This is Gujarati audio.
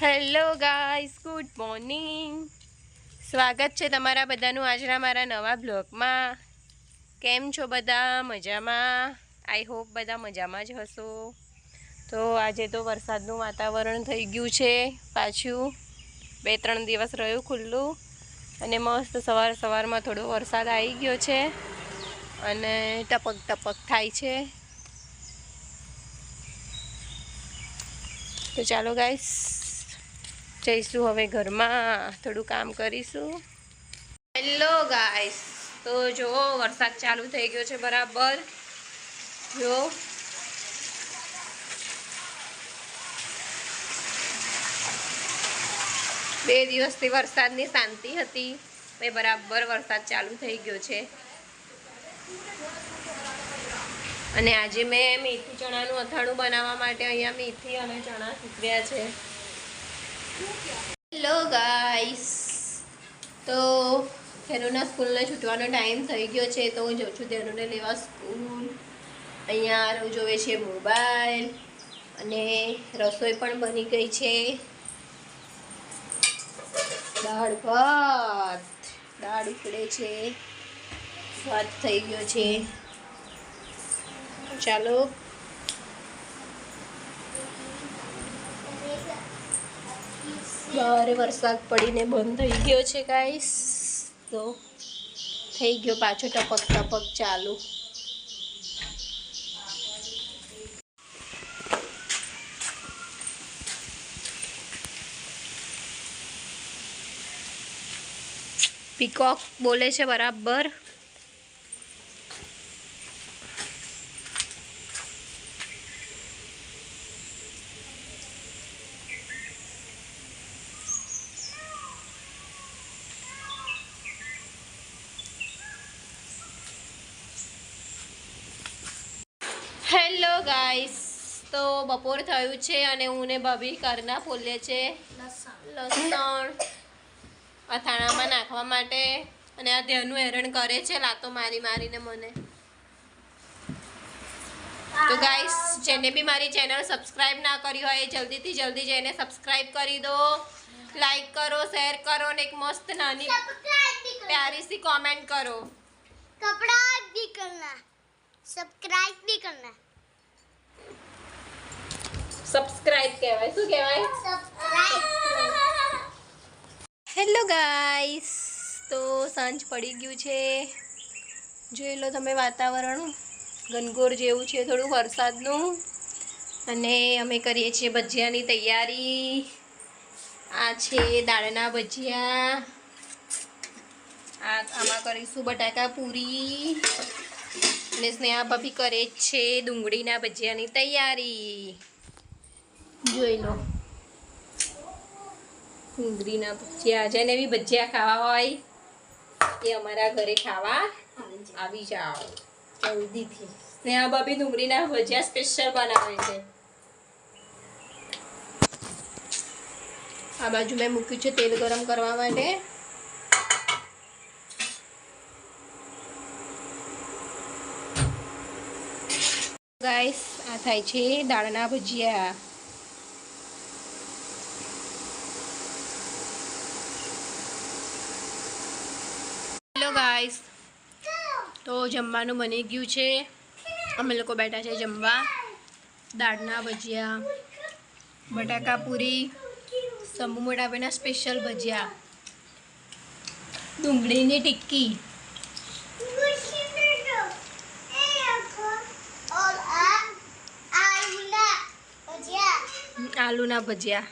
Hello guys, good morning. સ્વાગત છે તમારા બધાનું આજના મારા નવા બ્લોગમાં. કેમ છો બધા? મજામાં? આઈ હોપ બધા મજામાં જ હશો. તો આજે તો વરસાદનું વાતાવરણ થઈ ગયું છે. પાછું 2-3 દિવસ રહ્યું ખુલ્લું અને મસ્ત સવારમાં થોડો વરસાદ આવી ગયો છે અને ટપક ટપક થાય છે. તો ચાલો ગાઈસ, જઈશું હવે ઘરમાં, થોડું કામ કરીશું. હેલો ગાઈસ, તો જો વરસાદ ચાલુ થઈ ગયો છે બરાબર. જો બે દિવસથી વરસાદની શાંતિ હતી, હવે બરાબર વરસાદ ચાલુ થઈ ગયો છે. અને આજે મેં મેથી ચણાનું અથાણું બનાવવા માટે અહીંયા મેથી અને ચણા સૂકવ્યા છે. હેલો ગાઈસ, તો ધેનુના સ્કૂલને છૂટવાનો ટાઈમ થઈ ગયો છે, તો હું જઉં છું ધેનુને લેવા સ્કૂલ. અહીંયા હું જોવે છે મોબાઈલ અને રસોઈ પણ બની ગઈ છે. દાળ ઉકળે છે, સ્વાદ થઈ ગયો છે. ચાલો બહાર વરસાદ પડીને બંધ થઈ ગયો છે ગાઈસ, તો થઈ ગયો પાછો ટપક ટપક ચાલુ. પીકોક બોલે છે બરાબર. હેલો ગાઈસ, તો બપોર થયું છે અને હું ને ભાભી કરના ફોલે છે લસણ અથાણામાં નાખવા માટે. અને આ ધ્યાનનું હેરાન કરે છે લાતો મારીને મને. તો ગાઈસ, જેને બી મારી ચેનલ સબસ્ક્રાઇબ ના કરી હોય જલ્દીથી જલ્દી જઈને સબસ્ક્રાઇબ કરી દો, લાઈક કરો, શેર કરો અને એક મસ્ત નાની प्यारी सी कमेंट करो. कपड़ा भी करना, सब्सक्राइब भी करना. सब्सक्राइब કહેવાય, શું કહેવાય? सब्सक्राइब. હેલો ગાઈસ, તો સાંજ પડી ગયું છે. જોઈ લો તમે, વાતાવરણ ગનગોર જેવું છે થોડું વરસાદનું. અને અમે કરીએ છીએ ભજીયાની તૈયારી. આ છે દાળના ભજીયા. આમાં કરીશું બટાકા પૂરી. અને સ્નેહા ભાભી કરે છે ડુંગળીના ભજીયાની તૈયારી. જોઈ લો, ડુંગળીના ભજીયા. જેને બી ભજીયા ખાવા હોય એ અમારા ઘરે ખાવા આવી જાઓ જલ્દીથી. સ્નેહા ભાભી ડુંગળીના ભજીયા સ્પેશિયલ બનાવે છે. આ બાજુ મેં મૂક્યું છે તેલ ગરમ કરવા માટે. ગાઈસ, આ થાય છે દાળના ભજીયા. હેલો ગાઈસ, તો જમવાનું બની ગયું છે. અમે લોકો બેઠા છે જમવા. દાળના ભજીયા, બટાકા પૂરી, શંભુ મોટાભાઈના સ્પેશિયલ ભજીયા, ડુંગળીની ટિક્કી, આલુના ભજીયા.